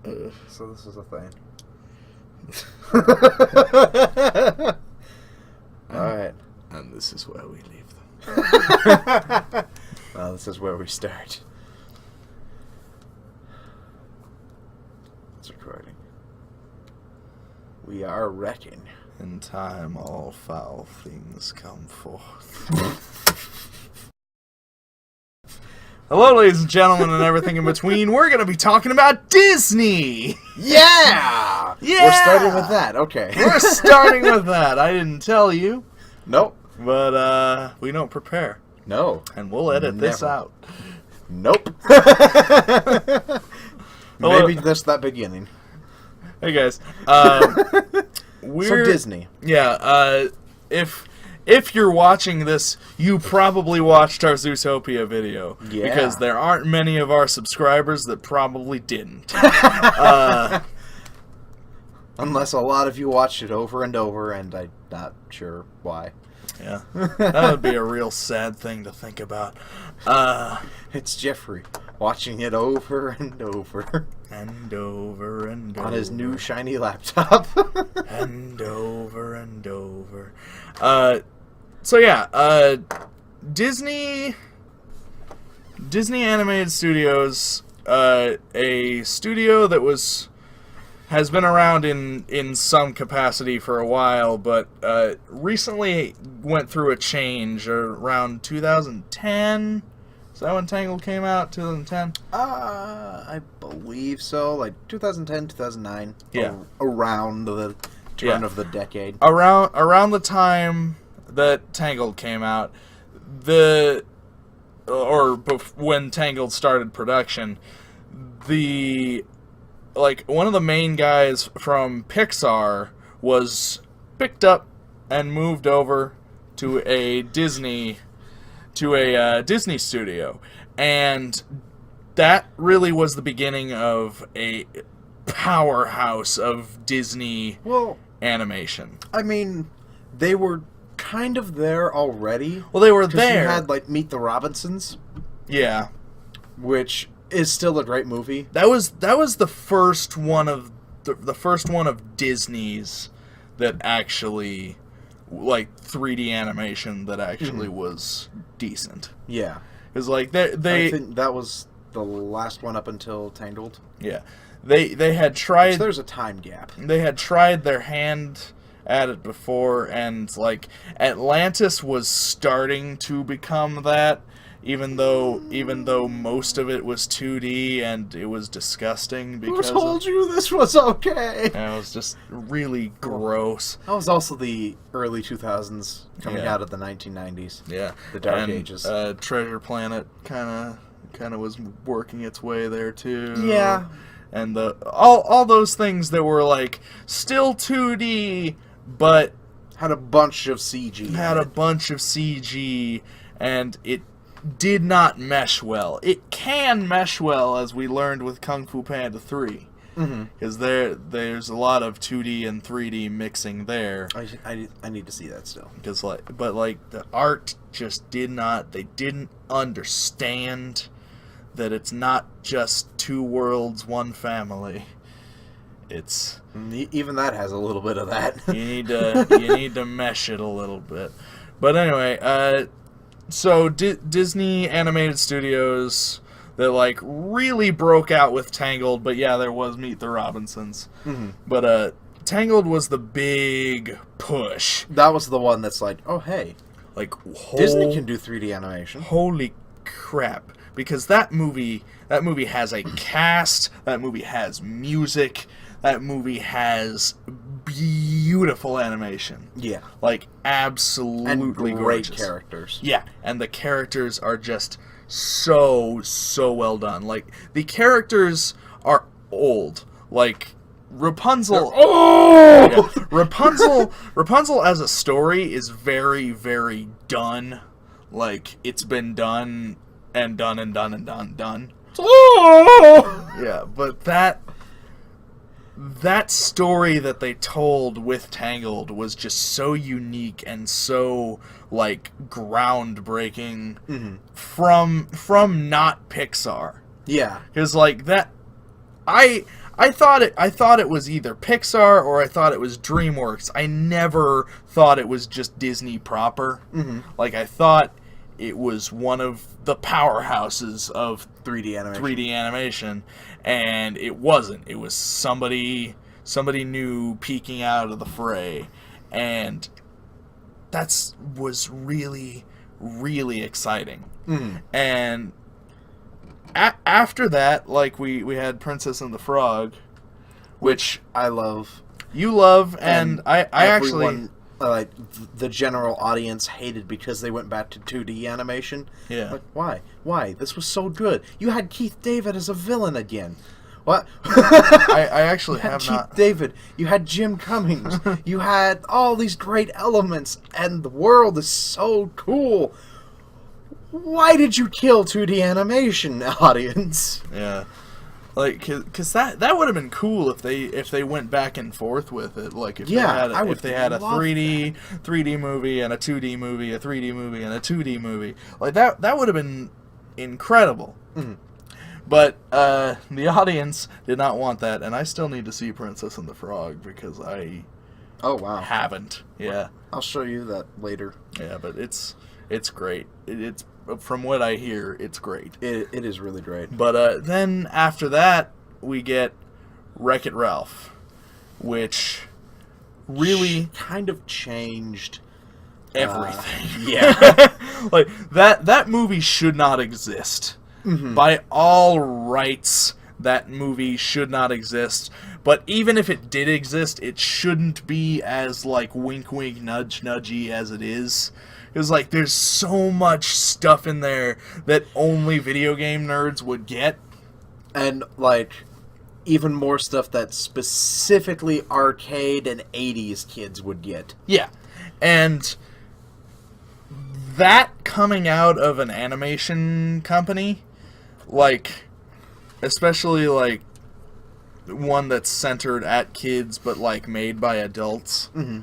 So this is a thing. Alright. And this is where we leave them. Well, this is where we start. It's recording. We are wrecking. In time, all foul things come forth. Hello, ladies and gentlemen, and everything in between. We're going to be talking about Disney. Yeah! Yeah! We're starting with that. Okay. We're starting with that. I didn't tell you, Nope. but we don't prepare. No. And we'll edit this Never. out. Nope. Maybe just that beginning. Hey, guys. So Disney. Yeah, if you're watching this, you probably watched our Zootopia video. Yeah. Because there aren't many of our subscribers that probably didn't. Unless a lot of you watched it over and over, and I'm not sure why. Yeah. That would be a real sad thing to think about. It's Jeffrey watching it over and over. And over and over. On his new shiny laptop. And over and over. So yeah, Disney Animated Studios, a studio that has been around in some capacity for a while, but recently went through a change around 2010. Is that when Tangled came out? 2010? I believe so. Like 2010, 2009. Yeah. Around the turn of the decade. Around the time that Tangled came out, when Tangled started production, one of the main guys from Pixar was picked up and moved over to a Disney studio, and that really was the beginning of a powerhouse of Disney animation. I mean, they were kind of there already. Well, they were 'cause there. You had like Meet the Robinsons, Yeah. which is still a great movie. That was the first one of the first one of Disney's that actually, like, 3D animation that actually was decent. Yeah. Because like I think that was the last one up until Tangled. yeah, they had tried. So there's a time gap. They had tried their hand at it before, and like Atlantis was starting to become that. Even though most of it was 2D and it was disgusting because Who told you this was okay? it was just really gross. That was also the early 2000s coming out of the 1990s. Yeah, The Dark and, Ages. Treasure Planet kind of was working its way there too. Yeah. And all those things that were like still 2D but Had a bunch of CG. had a bunch of CG, and it did not mesh well. It can mesh well, as we learned with Kung Fu Panda 3. Because there's a lot of 2D and 3D mixing there. I need to see that still. Because the art just they didn't understand that it's not just two worlds, one family. It's Even that has a little bit of that. you need to mesh it a little bit. But anyway, so Disney Animated Studios that like really broke out with Tangled, but yeah, there was Meet the Robinsons. But Tangled was the big push. That was the one that's like, oh hey, Like Disney can do 3D animation. Holy crap. Because that movie has a cast, that movie has music, that movie has beautiful animation. Yeah. Like, absolutely And great gorgeous. characters. Yeah, and the characters are just so well done. Like, the characters are old. Like, Rapunzel... Oh! Yeah, Rapunzel as a story is very, very done. Like, it's been done and done and done and done. Oh! Yeah, but that story that they told with Tangled was just so unique and so like groundbreaking from not Pixar. Yeah. Because like that, I I thought it was either Pixar or I thought it was DreamWorks. I never thought it was just Disney proper. Mm-hmm. Like, I thought it was one of the powerhouses of 3D animation, and it wasn't. It was somebody new peeking out of the fray, and that was really, really exciting. Mm-hmm. And after that, like, we had Princess and the Frog, which I love. you love, and I actually... Everyone, like, the general audience hated because they went back to 2D animation. Yeah. Like, why? Why? This was so good. You had Keith David as a villain again. What? I actually You had have Keith not... David. You had Jim Cummings. You had all these great elements, and the world is so cool. Why did you kill 2D animation, audience? Yeah. Like, cause that would have been cool if they went back and forth with it. Like, if they had a 3D movie and a 2D movie, a 3D movie and a 2D movie. Like, that would have been incredible. Mm-hmm. But the audience did not want that, and I still need to see Princess and the Frog because I haven't. Yeah. I'll show you that later. Yeah, but it's great. It's from what I hear, it's great. It is really great. But then after that, we get Wreck-It Ralph, which really kind of changed everything. Yeah. Like, that movie should not exist. Mm-hmm. By all rights, that movie should not exist. But even if it did exist, it shouldn't be as, like, wink wink nudge nudgy as it is. Because, like, there's so much stuff in there that only video game nerds would get. And, like, even more stuff that specifically arcade and 80s kids would get. Yeah. And that coming out of an animation company, like, especially, like, one that's centered at kids but, like, made by adults, Mm-hmm.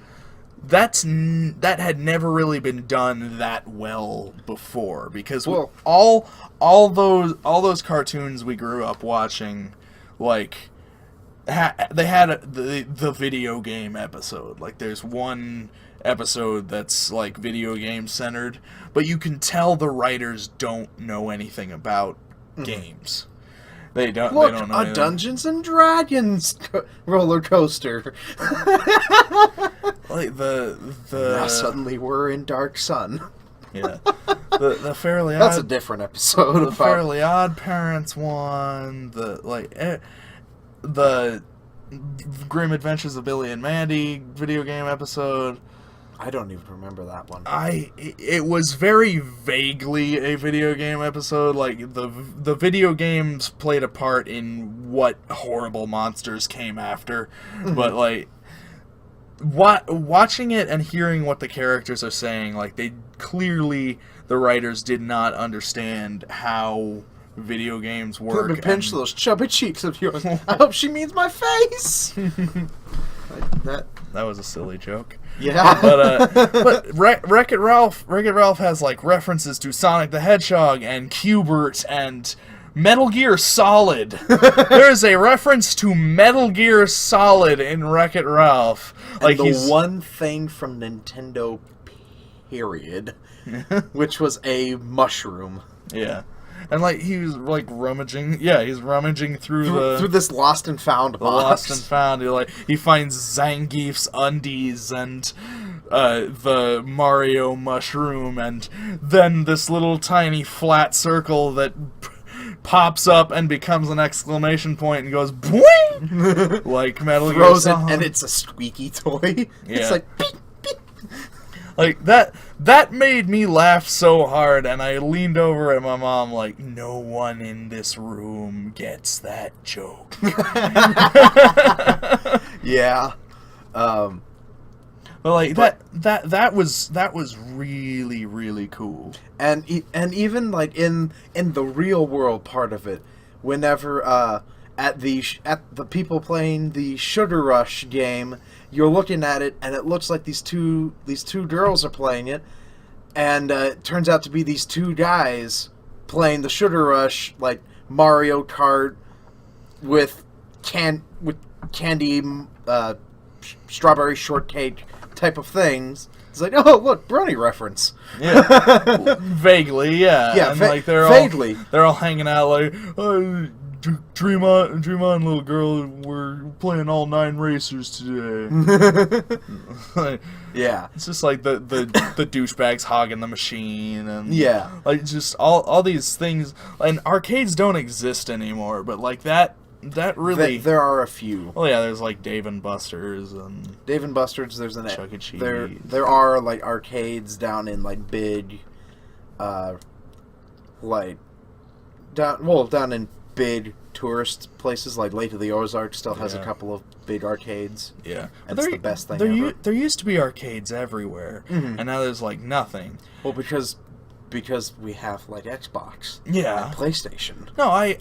that had never really been done that well before, because all those cartoons we grew up watching, like, they had the video game episode. Like, there's one episode that's, like, video game centered, but you can tell the writers don't know anything about games. They don't know anything. Dungeons and Dragons roller coaster. Like the now suddenly we're in Dark Sun. Yeah. The Fairly Odd... That's a different episode. The Fairly Odd Parents one, the Grim Adventures of Billy and Mandy video game episode. I don't even remember that one. It was very vaguely a video game episode. Like, the video games played a part in what horrible monsters came after. But, like, watching it and hearing what the characters are saying, like, the writers did not understand how video games work. Let me pinch those chubby cheeks of yours. I hope she means my face. That was a silly joke. Yeah. But Wreck-It Ralph has, like, references to Sonic the Hedgehog and Q*bert and Metal Gear Solid. There's a reference to Metal Gear Solid in Wreck-It Ralph. Like, and the one thing from Nintendo, period, which was a mushroom. Yeah. And, like, he was, like, rummaging... Yeah, he's rummaging through this lost and found box. Lost and found. He finds Zangief's undies and the Mario mushroom, and then this little tiny flat circle that pops up and becomes an exclamation point and goes boing! Like Metal Gear Solid. And it's a squeaky toy. Yeah. It's like... beep, beep. Like, that made me laugh so hard, and I leaned over at my mom like, no one in this room gets that joke. Yeah. But, like, that was really, really cool. And even, like, in the real world part of it, whenever at the people playing the Sugar Rush game, you're looking at it and it looks like these two girls are playing it, and it turns out to be these two guys playing the Sugar Rush, like Mario Kart with candy, strawberry shortcake type of things. It's like, oh look, brony reference. Yeah, vaguely, yeah. Yeah, and like vaguely. They're all hanging out like, oh, dream on, little girl. We're playing all 9 racers today. Like, yeah, it's just like the douchebags hogging the machine, and yeah, like just all these things. And arcades don't exist anymore, but like that really. There are a few. Well, yeah, there's like Dave and Buster's and Dave and Buster's. There's an Chuck E. Cheese. There are like arcades down in like big, like down in big tourist places like Lake of the Ozarks still has a couple of big arcades. Yeah, and it's the best thing ever. There used to be arcades everywhere, and now there's like nothing. Well, because we have like Xbox, yeah, and PlayStation. No, I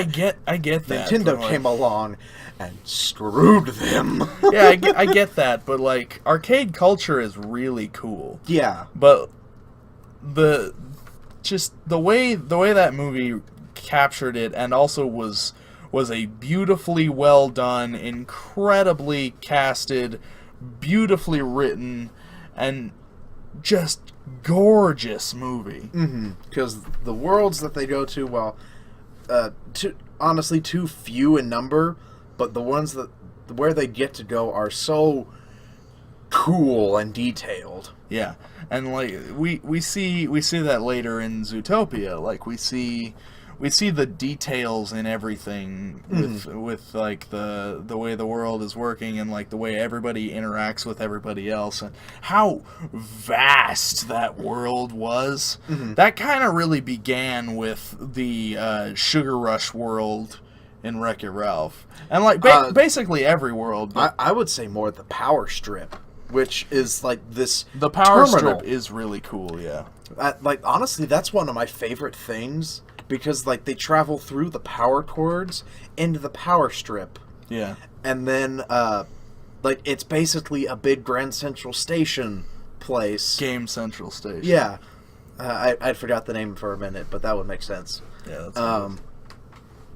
get that. Nintendo came along and screwed them. Yeah, I get that, but like arcade culture is really cool. Yeah, but the way that movie captured it, and also was a beautifully well done, incredibly casted, beautifully written, and just gorgeous movie. Because the worlds that they go to, honestly, too few in number, but the ones where they get to go are so cool and detailed. Yeah, and like we see that later in Zootopia. Like we see the details in everything with like the way the world is working, and like the way everybody interacts with everybody else, and how vast that world was. That kind of really began with the Sugar Rush world in Wreck-It Ralph, and like basically every world. I would say more the Power Strip, which is like this. The Power terminal. Strip is really cool. Yeah, like honestly, that's one of my favorite things. Because, like, they travel through the power cords into the Power Strip. Yeah. And then, like, it's basically a big Grand Central Station place. Game Central Station. Yeah. I forgot the name for a minute, but that would make sense. Yeah, that's cool.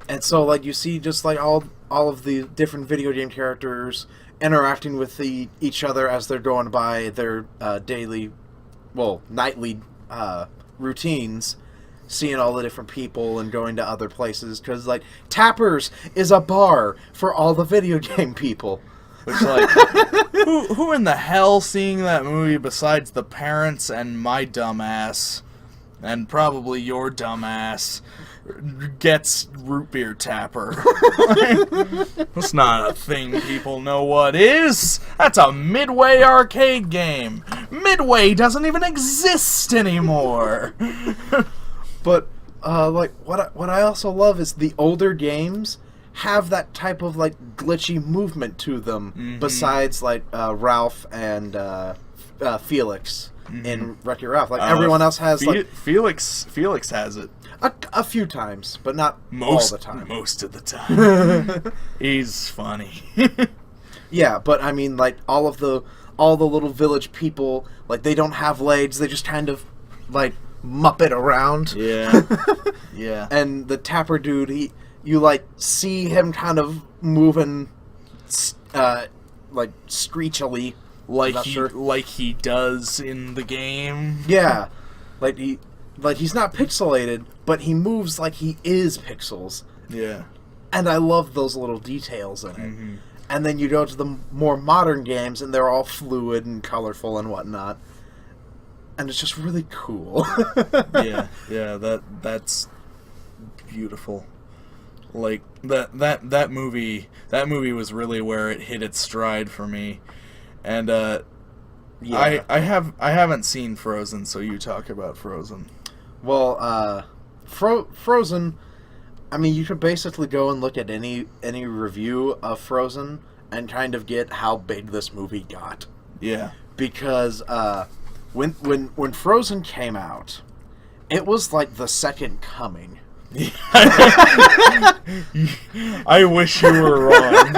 And so, like, you see just, like, all of the different video game characters interacting with each other as they're going by their nightly routines. Seeing all the different people and going to other places, because like Tappers is a bar for all the video game people. Which like who in the hell seeing that movie besides the parents and my dumbass, and probably your dumbass, gets root beer tapper? That's not a thing people know what is. That's a Midway arcade game. Midway doesn't even exist anymore. But like what I also love is the older games have that type of like glitchy movement to them. Besides like Ralph and Felix in Wreck-It Ralph, like everyone else has like Felix has it a few times, but not all the time. Most of the time, he's funny. Yeah, but I mean, like all the little village people, like they don't have legs; they just kind of like muppet around. Yeah. Yeah. And the Tapper dude, you like see him kind of moving like screechily, like he does in the game. Yeah. Like he's not pixelated, but he moves like he is pixels. Yeah. And I love those little details in it. And then you go to the more modern games and they're all fluid and colorful and whatnot. And it's just really cool. Yeah, that's beautiful. Like that movie was really where it hit its stride for me. And yeah. I haven't seen Frozen, so you talk about Frozen. Well, Frozen, I mean, you could basically go and look at any review of Frozen and kind of get how big this movie got. Yeah. Because when Frozen came out, it was like the second coming. I wish you were wrong.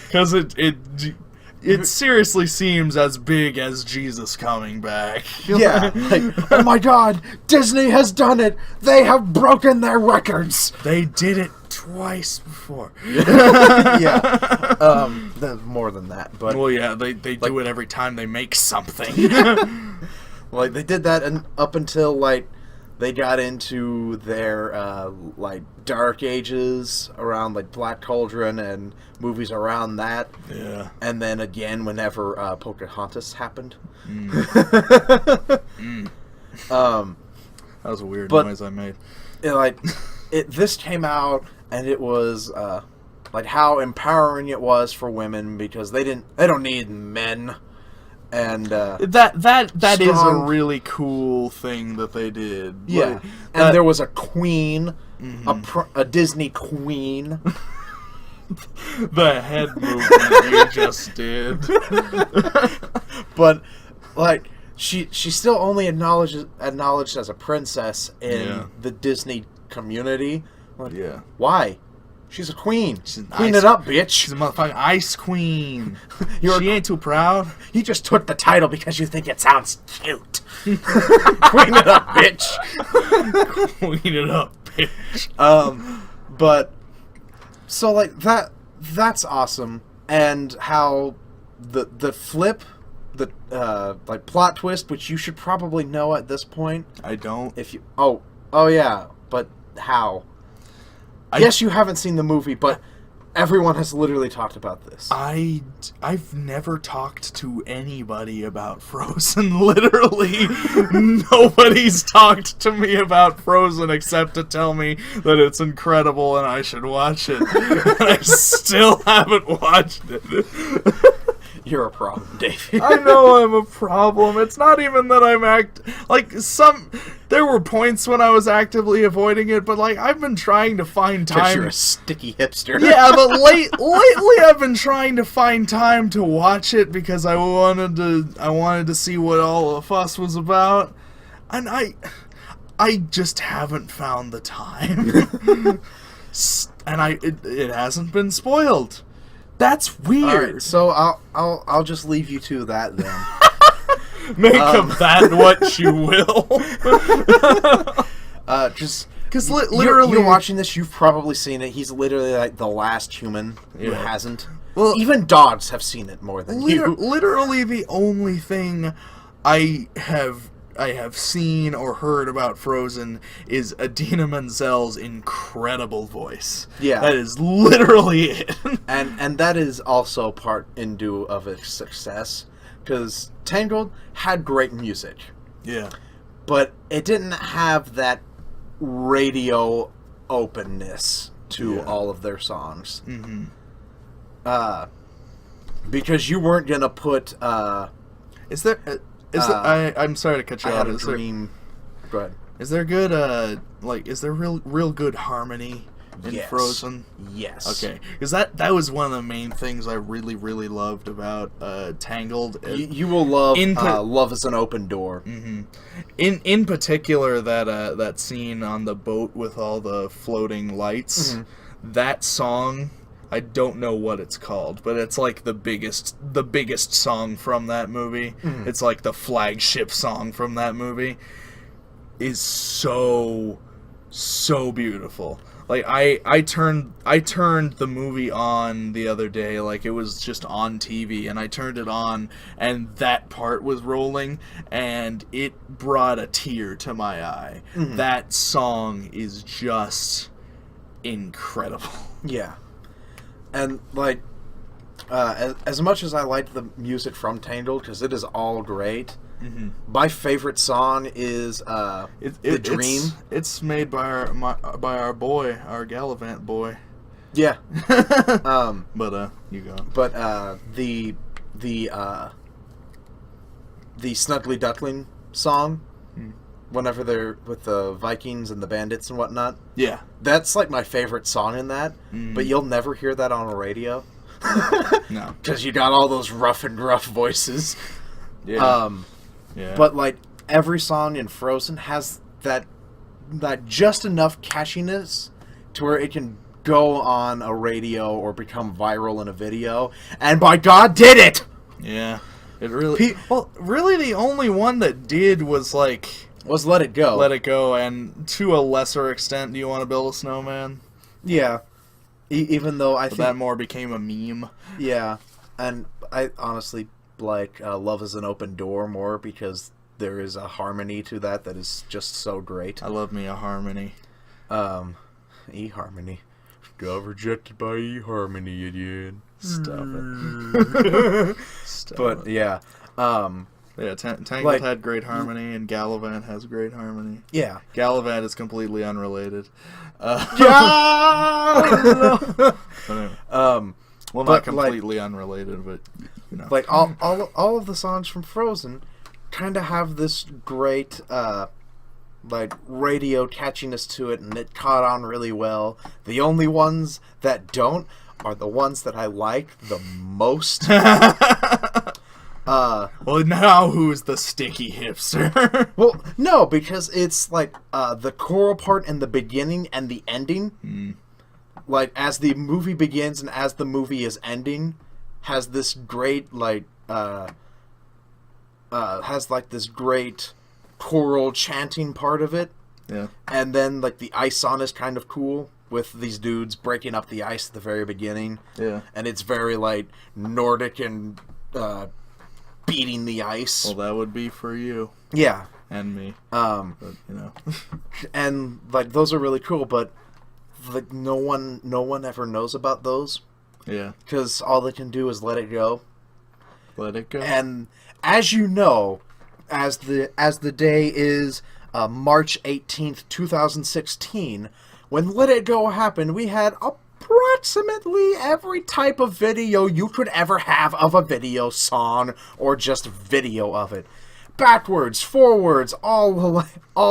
Because it seriously seems as big as Jesus coming back. Yeah, like, oh my God, Disney has done it! They have broken their records! They did it twice before. Yeah. More than that, but well, yeah, they do it every time they make something. like they did that and up until like they got into their like dark ages around like Black Cauldron and movies around that. Yeah. And then again whenever Pocahontas happened. That was a weird noise I made. This came out and it was like how empowering it was for women because they don't need men. And that is a really cool thing that they did. Yeah, and there was a queen, a Disney queen. The head movement you just did. But like she's still only acknowledged as a princess in the Disney community. Like, yeah. Why? She's a queen. Queen it up, bitch. She's a motherfucking ice queen. She ain't too proud. You just took the title because you think it sounds cute. Queen it up, bitch. Queen it up, bitch. But so like that's awesome, and how the flip, the like plot twist, which you should probably know at this point. I don't. If you oh yeah, but how? Yes, you haven't seen the movie, but everyone has literally talked about this. I've never talked to anybody about Frozen, literally. Nobody's talked to me about Frozen except to tell me that it's incredible and I should watch it. And I still haven't watched it. You're a problem, Davey. I know I'm a problem. It's not even that I'm there were points when I was actively avoiding it, but like I've been trying to find time. Because you're a sticky hipster. Yeah, but lately I've been trying to find time to watch it because I wanted to see what all the fuss was about, and I just haven't found the time. And it hasn't been spoiled. That's weird. Right, so I'll just leave you to that then. Make of that what you will. Just because literally, you're watching this. You've probably seen it. He's literally like the last human who hasn't. Well, even dogs have seen it more than you. Literally, the only thing I have seen or heard about Frozen is Idina Menzel's incredible voice. Yeah. That is literally it. and that is also part in due of its success, because Tangled had great music. Yeah. But it didn't have that radio openness to all of their songs. Mm-hmm. Because you weren't going to put... I'm sorry to cut you off. I had a dream. Go ahead. Is there good, is there real good harmony in Frozen? Yes. Okay. Because that was one of the main things I really, really loved about Tangled. You will love Love is an Open Door. Mm-hmm. In particular, that scene on the boat with all the floating lights, that song... I don't know what it's called, but it's like the biggest song from that movie. Mm. It's like the flagship song from that movie. Is so beautiful. Like I turned the movie on the other day, like it was just on TV, and I turned it on and that part was rolling and it brought a tear to my eye. Mm-hmm. That song is just incredible. Yeah. And, like, as much as I like the music from Tangled, because it is all great, my favorite song is The Dream. It's made by our boy, our Gallivant boy. Yeah. But, you go. But, the Snuggly Duckling song, whenever they're with the Vikings and the bandits and whatnot. Yeah. That's like my favorite song in that, but you'll never hear that on the radio. No. Because you got all those rough and gruff voices. Yeah. But like every song in Frozen has that just enough catchiness to where it can go on a radio or become viral in a video. And by God, did it! Yeah. It really... really the only one that did was like... Was Let It Go. Let It Go, and to a lesser extent, Do You Want to Build a Snowman? Yeah. Even though I But think that more became a meme. yeah, and I honestly like Love is an Open Door more because there is a harmony to that is just so great. I love me a harmony. eHarmony. Got rejected by eHarmony again. Stop it. Stop But it. yeah, Yeah, Tangled like- had great harmany, and Gallivant has great harmony. yeah. Gallivant is completely unrelated. Yeah! But anyway, well, But, not completely unrelated, but you know. Like all of the songs from Frozen kind of have this great like radio catchiness to it, and it caught on really well. The only ones that don't are the ones that I like the most. Well, now who's the sticky hipster? Well, no, because it's like the choral part in the beginning and the ending. Like as the movie begins and as the movie is ending, has this great has like this great choral chanting part of it. Yeah. And then like the ice on is kind of cool with these dudes breaking up the ice at the very beginning. Yeah. And it's very like Nordic and beating the ice. Well, that would be for you Yeah. and me. But you know. and like those are really cool, but like no one ever knows about those Yeah. because all they can do is let it go. Let it go. And as you know, as the day is March 18th, 2016, when Let It Go happened, we had approximately every type of video you could ever have of a video song or just video of it. Backwards, forwards, all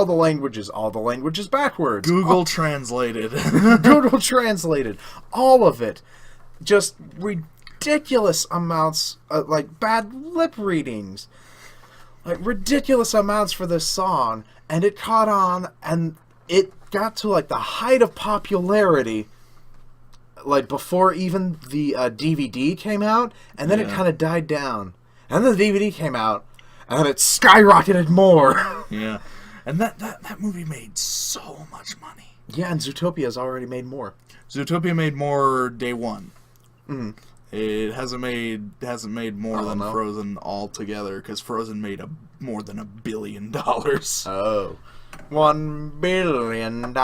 the languages backwards. Google translated. Google translated, all of it. Just ridiculous amounts, like bad lip readings. Like ridiculous amounts for this song, and it caught on, and it got to like the height of popularity, like before even the DVD came out, and then it Yeah. kind of died down, and then the DVD came out, and then it skyrocketed more. Yeah. And that movie made so much money. Yeah, and Zootopia's already made more. Zootopia made more day one. Mhm. It hasn't made more Oh, than no? Frozen altogether, because Frozen made more than $1 billion. Oh, $1 billion.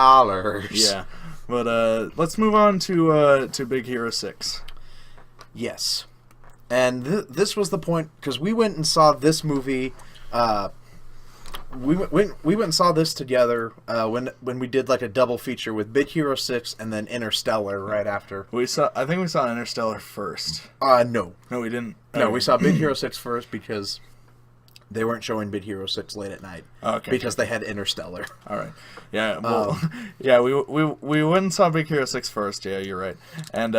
Yeah, but let's move on to Big Hero 6. Yes. And this was the point, because we went and saw this movie, we went and saw this together when we did like a double feature with Big Hero 6 and then Interstellar right after. I think we saw Interstellar first. No. No, we didn't. No, we saw Big Hero 6 first because they weren't showing Big Hero 6 late at night. Okay. Because they had Interstellar. All right. Yeah. Well, yeah. We went and saw Big Hero 6 first. Yeah, you're right. And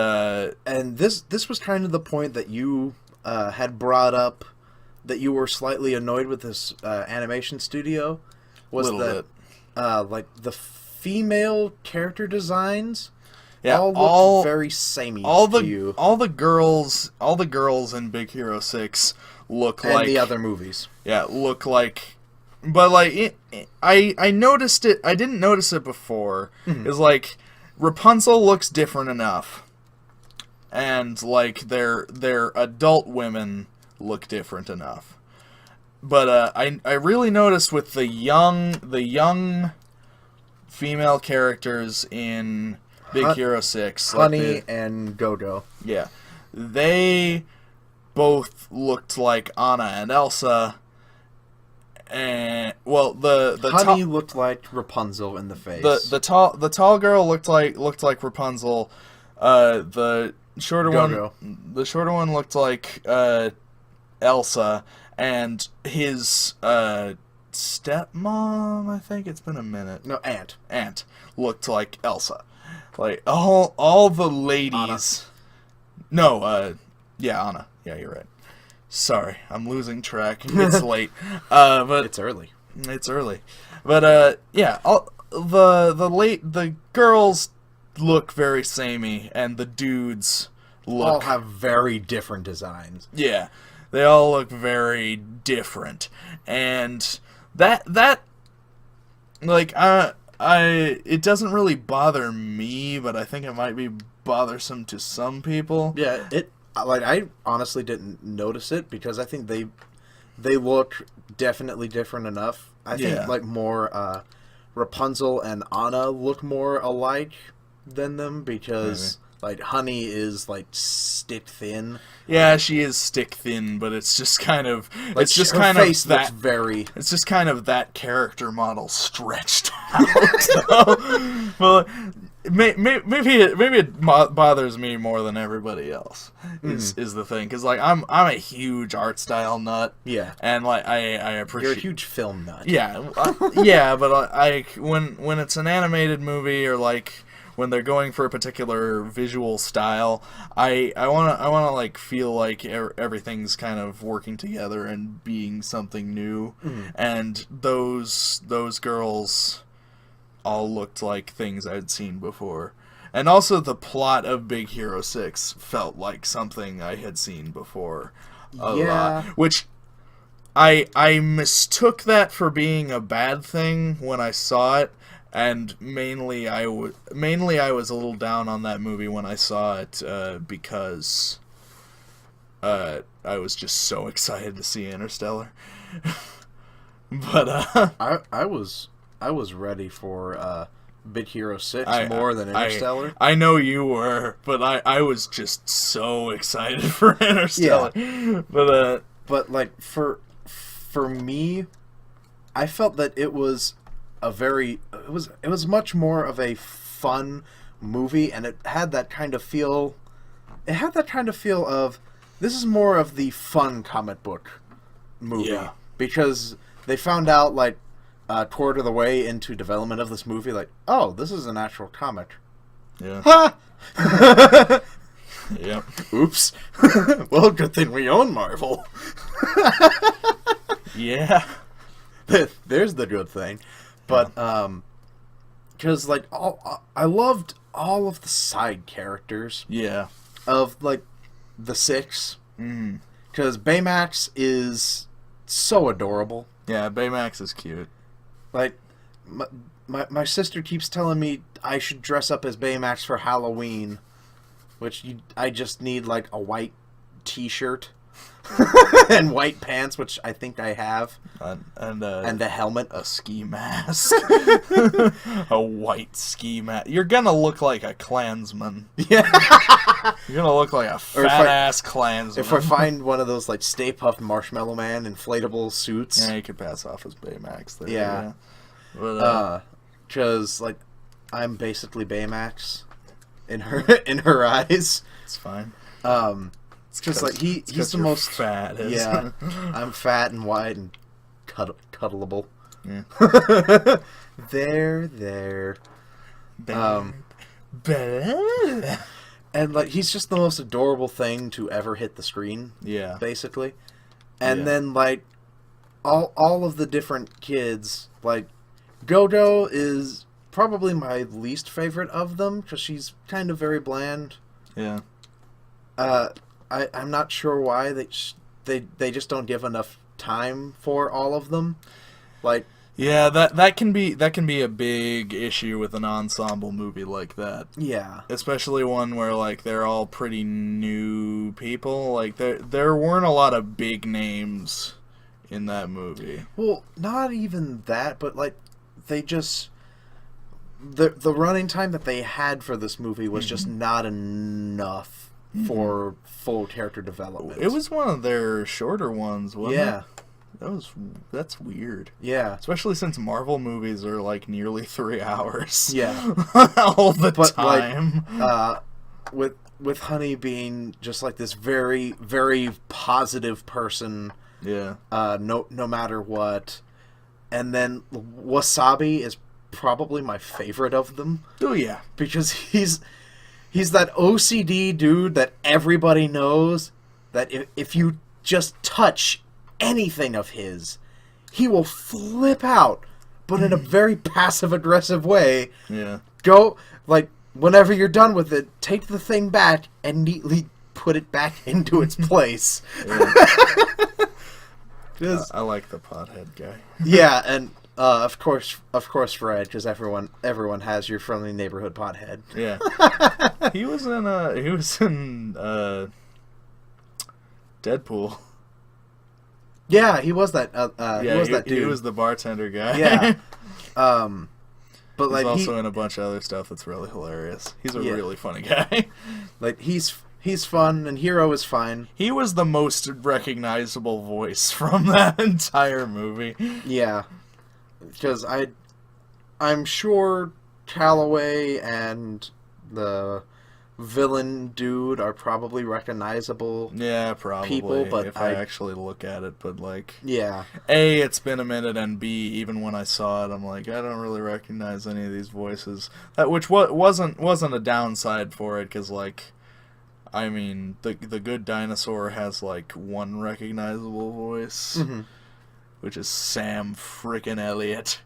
this was kind of the point that you had brought up, that you were slightly annoyed with this animation studio, was Little that like the female character designs yeah, all looked very samey to you, all the girls in Big Hero 6 look and like the other movies. Yeah, look like, but like I noticed it. I didn't notice it before. Is like Rapunzel looks different enough, and like their adult women look different enough. But I really noticed with the young female characters in Big Hero 6, Honey like and Dodo. yeah, they both looked like Anna and Elsa. And well, the Honey looked like Rapunzel in the face. the tall girl looked like Rapunzel. The shorter Dodo. one looked like Elsa, and his stepmom, I think it's been a minute. No, Aunt. Looked like Elsa. Like all the ladies. Anna. No, yeah, Anna. Yeah, you're right. Sorry, I'm losing track. It's late. But It's early. it's early. But yeah, the girls look very samey, and the dudes look All have very different designs. yeah, they all look very different, and that like it doesn't really bother me, but I think it might be bothersome to some people. Yeah, I honestly didn't notice it because I think they look definitely different enough. I think like more Rapunzel and Anna look more alike than them because like Honey is like stick thin. Yeah, she is stick thin, but it's just kind of Like, it's just her kind face of that looks very. it's just kind of that character model stretched out. So, well, maybe it bothers me more than everybody else. Is the thing, because like I'm a huge art style nut. Yeah, and like I appreciate. you're a huge film nut. Yeah, yeah, but when it's an animated movie or like when they're going for a particular visual style, I wanna like feel like everything's kind of working together and being something new. And those girls all looked like things I'd seen before. And also the plot of Big Hero 6 felt like something I had seen before a lot, which I mistook that for being a bad thing when I saw it, and mainly I was a little down on that movie when I saw it because I was just so excited to see Interstellar. But I was ready for Big Hero 6 more than Interstellar. I know you were, but I was just so excited for Interstellar. Yeah. But like for me, I felt that it was it was much more of a fun movie, and it had that kind of feel. It had that kind of feel of this is more of the fun comic book movie because they found out like quarter of the way into development of this movie, like, oh, this is an actual comic. Yeah. Ha! Yep. Oops. Well, good thing we own Marvel. Yeah. There's the good thing. But, because, like, I loved all of the side characters. Yeah. Of, like, the 6. Because Baymax is so adorable. Yeah, Baymax is cute. Like, my sister keeps telling me I should dress up as Baymax for Halloween, which I just need, like, a white t-shirt and white pants, which I think I have, and a helmet. A ski mask. A white ski mask. You're gonna look like a Klansman. Yeah. You're gonna look like a fat-ass Klansman. If I find one of those, like, Stay Puft Marshmallow Man inflatable suits. Yeah, you could pass off as Baymax there. Yeah. But, because, like, I'm basically Baymax in her eyes. It's fine. It's because, like, he's the most fat. Yeah. I'm fat and white and cuddleable. Yeah. There. Better. And, like, he's just the most adorable thing to ever hit the screen. Yeah. Basically. And then, like, all of the different kids, like, Gojo is probably my least favorite of them, because she's kind of very bland. Yeah. I'm not sure why they just don't give enough time for all of them. Like, yeah, that can be a big issue with an ensemble movie like that. Yeah. Especially one where like they're all pretty new people. Like there weren't a lot of big names in that movie. Well, not even that, but like they just the running time that they had for this movie was just not enough for full character development. It was one of their shorter ones, wasn't it? Yeah. That's weird. Yeah. Especially since Marvel movies are like nearly 3 hours. Yeah. All the time. Like, with Honey being just like this very, very positive person. Yeah. No matter what. And then Wasabi is probably my favorite of them. Oh yeah. Because he's that OCD dude that everybody knows that if you just touch anything of his, he will flip out, but in a very passive-aggressive way. Yeah. Go, like, whenever you're done with it, take the thing back and neatly put it back into its place. Yeah. I like the pothead guy. Yeah, and Of course, Fred, because everyone has your friendly neighborhood pothead. Yeah. he was in Deadpool. Yeah, he was that. He was that dude. He was the bartender guy. Yeah. But like he's also in a bunch of other stuff that's really hilarious. He's a really funny guy. Like he's fun, and Hero is fine. He was the most recognizable voice from that entire movie. Yeah, because I'm sure Calloway and the villain dude are probably recognizable. Yeah, probably. People, but if I actually look at it, but like, yeah, A, it's been a minute, and B, even when I saw it, I'm like, I don't really recognize any of these voices. Which wasn't a downside for it, because like, I mean, the Good Dinosaur has like one recognizable voice, which is Sam frickin' Elliott.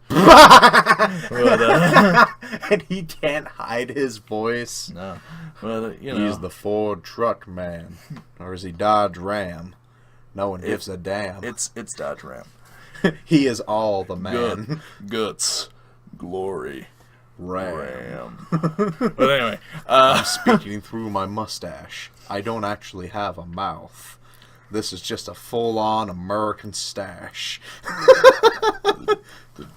And he can't hide his voice. No, but you know, he's the Ford truck man, or is he Dodge Ram? No one gives a damn. It's Dodge Ram. He is all the man. Guts, glory. Ram. But anyway, I'm speaking through my mustache. I don't actually have a mouth. This is just a full-on American stash. The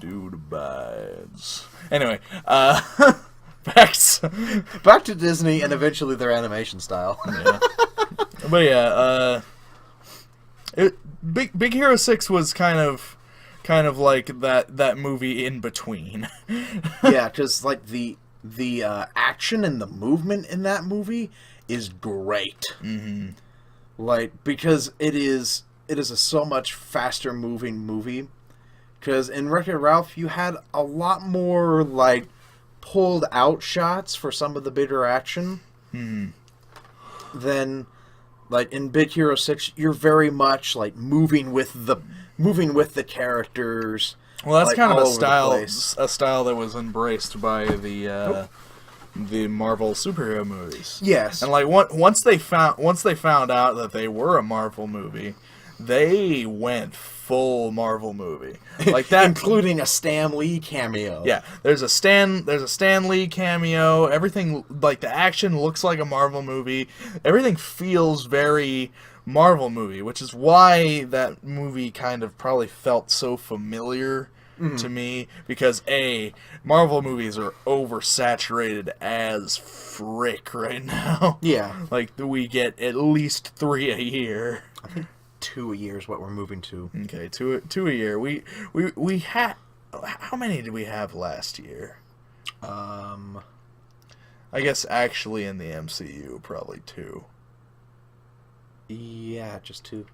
dude abides. Anyway, back to Disney and eventually their animation style. Yeah. But yeah, Big Hero 6 was kind of like that movie in between. Yeah, because like the action and the movement in that movie is great. Mm-hmm. Like, because it is a so much faster moving movie. Because in Wreck-It Ralph, you had a lot more like pulled out shots for some of the bigger action. Than like in Big Hero 6, you're very much like moving with the characters. Well, that's like, kind of a style that was embraced by the Marvel superhero movies. Yes. And like once they found out that they were a Marvel movie, they went full Marvel movie. Like that including a Stan Lee cameo. Yeah, there's a Stan Lee cameo. Everything, like, the action looks like a Marvel movie. Everything feels very Marvel movie, which is why that movie kind of probably felt so familiar to me, because A, Marvel movies are oversaturated as frick right now. Yeah. Like, we get at least 3 a year. I think 2 a year is what we're moving to. Okay, two a year. We had, how many did we have last year? I guess actually in the MCU, probably 2. Yeah, just 2.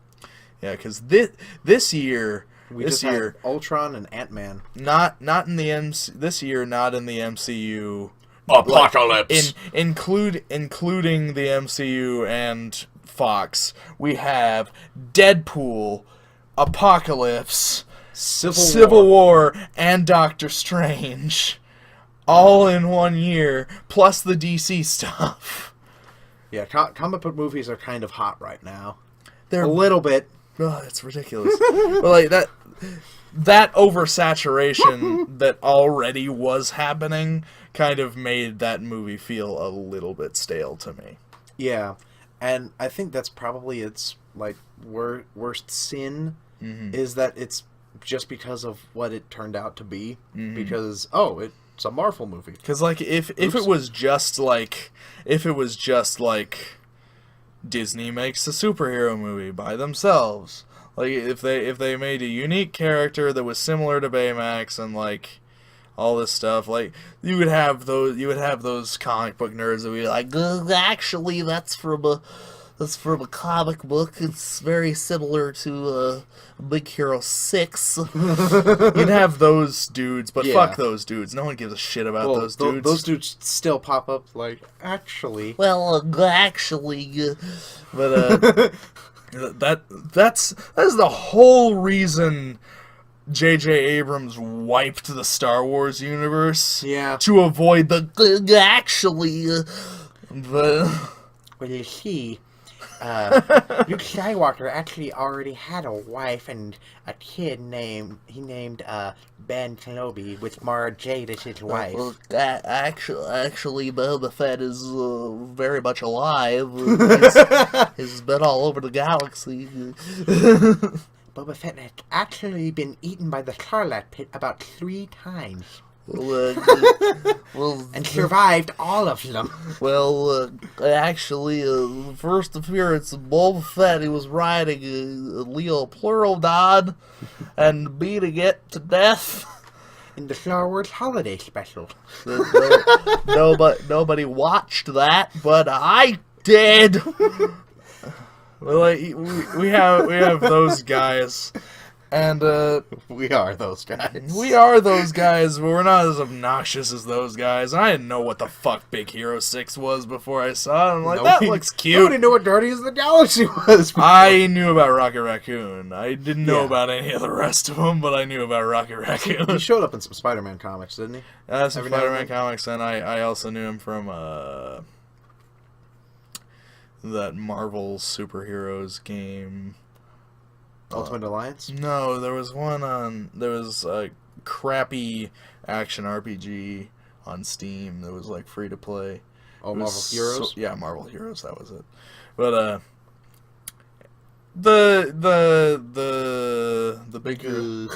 Yeah, because this year had Ultron and Ant-Man. Not in the this year, not in the MCU. Apocalypse. Like, including the MCU and Fox, we have Deadpool, Apocalypse, Civil War, and Doctor Strange, all in 1 year, plus the DC stuff. Yeah, comic book movies are kind of hot right now. They're a little bit. Oh, it's ridiculous. But like that oversaturation that already was happening kind of made that movie feel a little bit stale to me. Yeah, and I think that's probably its like worst sin is that it's just because of what it turned out to be. Because it's a Marvel movie. Because like if it was just like Disney makes a superhero movie by themselves, like if they made a unique character that was similar to Baymax and like all this stuff, like you would have those comic book nerds that would be like, actually that's from a comic book. It's very similar to Big Hero 6. You'd have those dudes, but fuck those dudes. No one gives a shit about those dudes. Those dudes still pop up like, actually. Well, actually. But that's the whole reason J.J. Abrams wiped the Star Wars universe. Yeah. To avoid the actually. But well, you see, Luke Skywalker actually already had a wife and a kid named Ben Kenobi, with Mara Jade as his wife. Well, actually, Boba Fett is very much alive. He's been all over the galaxy. Boba Fett has actually been eaten by the Sarlacc pit about 3 times. Well, And survived all of them. well, actually, the first appearance of Boba Fett, he was riding a Leo Pleurodon and beating it to death. In the Star Wars Holiday Special. Nobody watched that, but I did. Well, like, we have those guys, and We are those guys. we are those guys, but we're not as obnoxious as those guys. And I didn't know what the fuck Big Hero 6 was before I saw it. I'm like, that looks cute. Nobody knew what Guardians of the Galaxy was. before. I knew about Rocket Raccoon. I didn't know Yeah. about any of the rest of them, but I knew about Rocket He Raccoon. showed up in some Spider-Man comics, didn't he? Some Every now and Spider-Man then. comics, and I also knew him from that Marvel superheroes game. Ultimate Alliance? No, there was a crappy action RPG on Steam that was like free to play. Oh, It Marvel was Heroes? yeah, Marvel Heroes, that was it. But the big hero,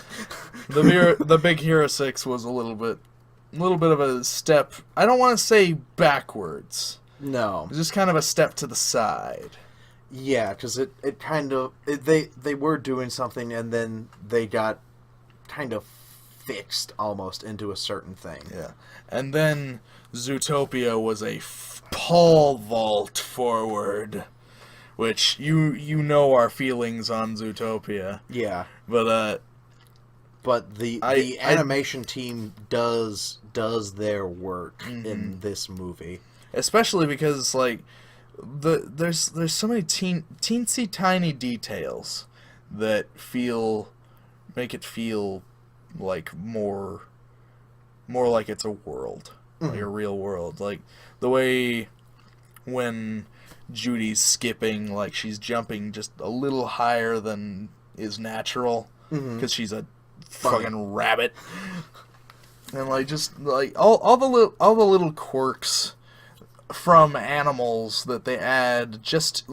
the Big Hero 6 was a little bit of a step. I don't want to say backwards. No. It was just kind of a step to the side. Yeah, because it kind of... They were doing something, and then they got kind of fixed almost into a certain thing. Yeah. And then Zootopia was a pole vault forward, which you know our feelings on Zootopia. Yeah. But But the animation team does their work in this movie. especially because like there's so many teensy tiny details that make it feel like more like it's a world, like a real world. Like the way when Judy's skipping, like she's jumping just a little higher than is natural because she's a fucking rabbit, and like just like all the little quirks from animals that they add just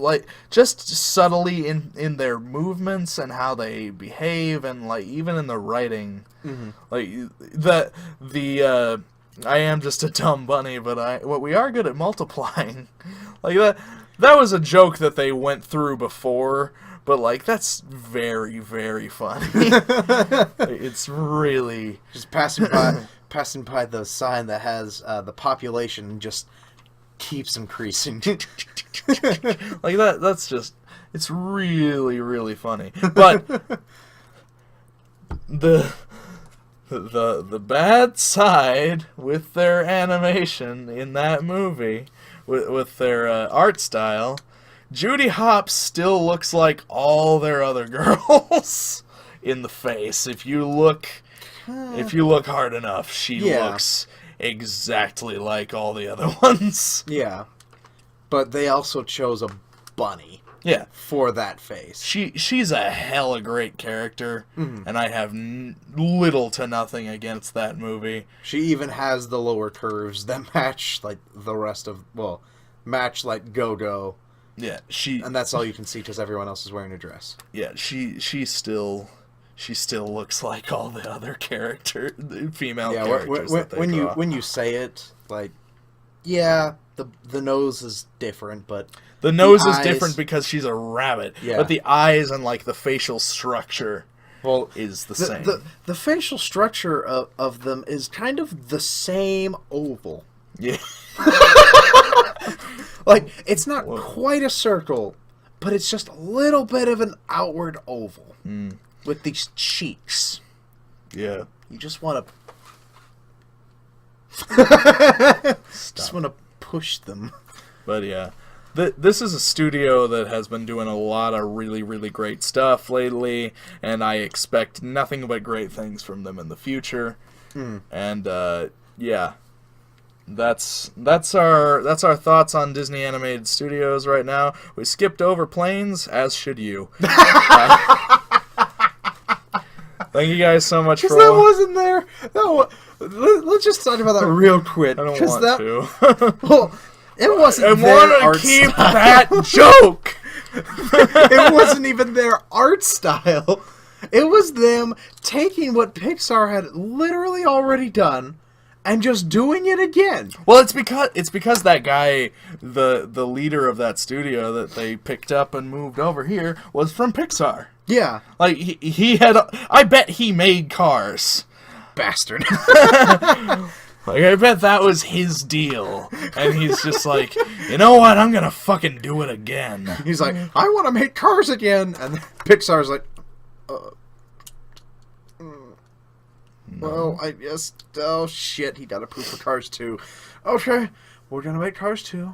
subtly in their movements and how they behave, and like even in the writing, like I am just a dumb bunny, but we are good at multiplying. Like that was a joke that they went through before, but like that's very, very funny. It's really Just passing by the sign that has the population and just keeps increasing. like that's just, it's really, really funny. But the bad side with their animation in that movie, with their art style, Judy Hopps still looks like all their other girls in the face. If you look hard enough, she looks exactly like all the other ones. Yeah. But they also chose a bunny. Yeah. For that face. She's a hella great character, and I have little to nothing against that movie. She even has the lower curves that match like the rest of match like Go-Go. Yeah, And that's all you can see because everyone else is wearing a dress. Yeah, she still looks like all the other female characters. When you say it, like, yeah, the nose is different, but the nose is eyes, different because she's a rabbit. Yeah. But the eyes and like the facial structure is the same. The facial structure of them is kind of the same oval. Yeah. Like, it's not quite a circle, but it's just a little bit of an outward oval with these cheeks. Yeah. You just want to push them. But yeah, this is a studio that has been doing a lot of really, really great stuff lately, and I expect nothing but great things from them in the future. And yeah, that's our thoughts on Disney Animated Studios right now. We skipped over planes, as should you. Thank you guys so much for. Because that wasn't there. No, let's just talk about that real quick. I don't want to. Well, it wasn't. I their want art to keep style. that joke. It wasn't even their art style. It was them taking what Pixar had literally already done and just doing it again. Well, it's because that guy, the leader of that studio that they picked up and moved over here, was from Pixar. Yeah. Like he had, I bet he made Cars. Bastard. Like, I bet that was his deal. And he's just like, you know what? I'm gonna fucking do it again. He's like, I want to make Cars again. And Pixar's like, well, I guess, oh shit, he got approved for Cars 2. Okay, we're gonna make Cars 2.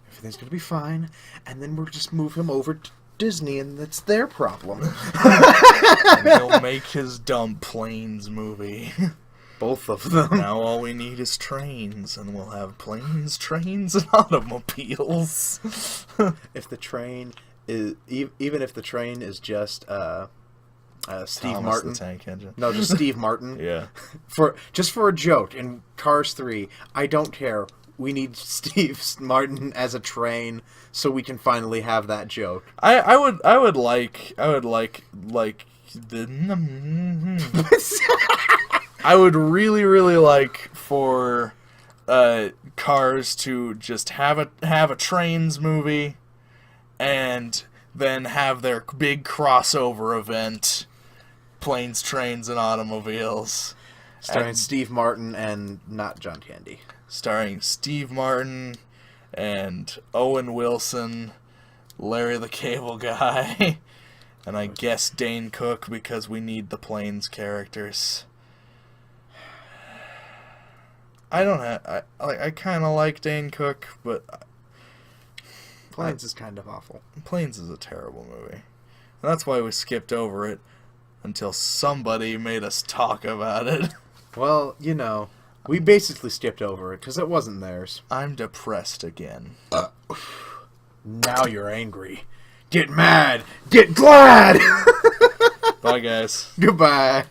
Everything's gonna be fine. And then we'll just move him over to Disney, and that's their problem. And he'll make his dumb planes movie. Both of them. Now all we need is trains, and we'll have planes, trains, and automobiles. If the train is, even if the train is just Steve Thomas Martin. the Tank Engine. No, just Steve Martin. Yeah. For a joke in Cars 3, I don't care. We need Steve Martin as a train so we can finally have that joke. I would like the I would really like for Cars to just have a trains movie and then have their big crossover event, planes, trains, and automobiles. Starring Steve Martin and not John Candy. Starring Steve Martin and Owen Wilson, Larry the Cable Guy, and I guess Dane Cook because we need the planes characters. I kind of like Dane Cook, but Planes is kind of awful. Planes is a terrible movie. And that's why we skipped over it until somebody made us talk about it. Well, you know, we basically skipped over it because it wasn't theirs. I'm depressed again. Now you're angry. Get mad. Get glad. Bye, guys. Goodbye.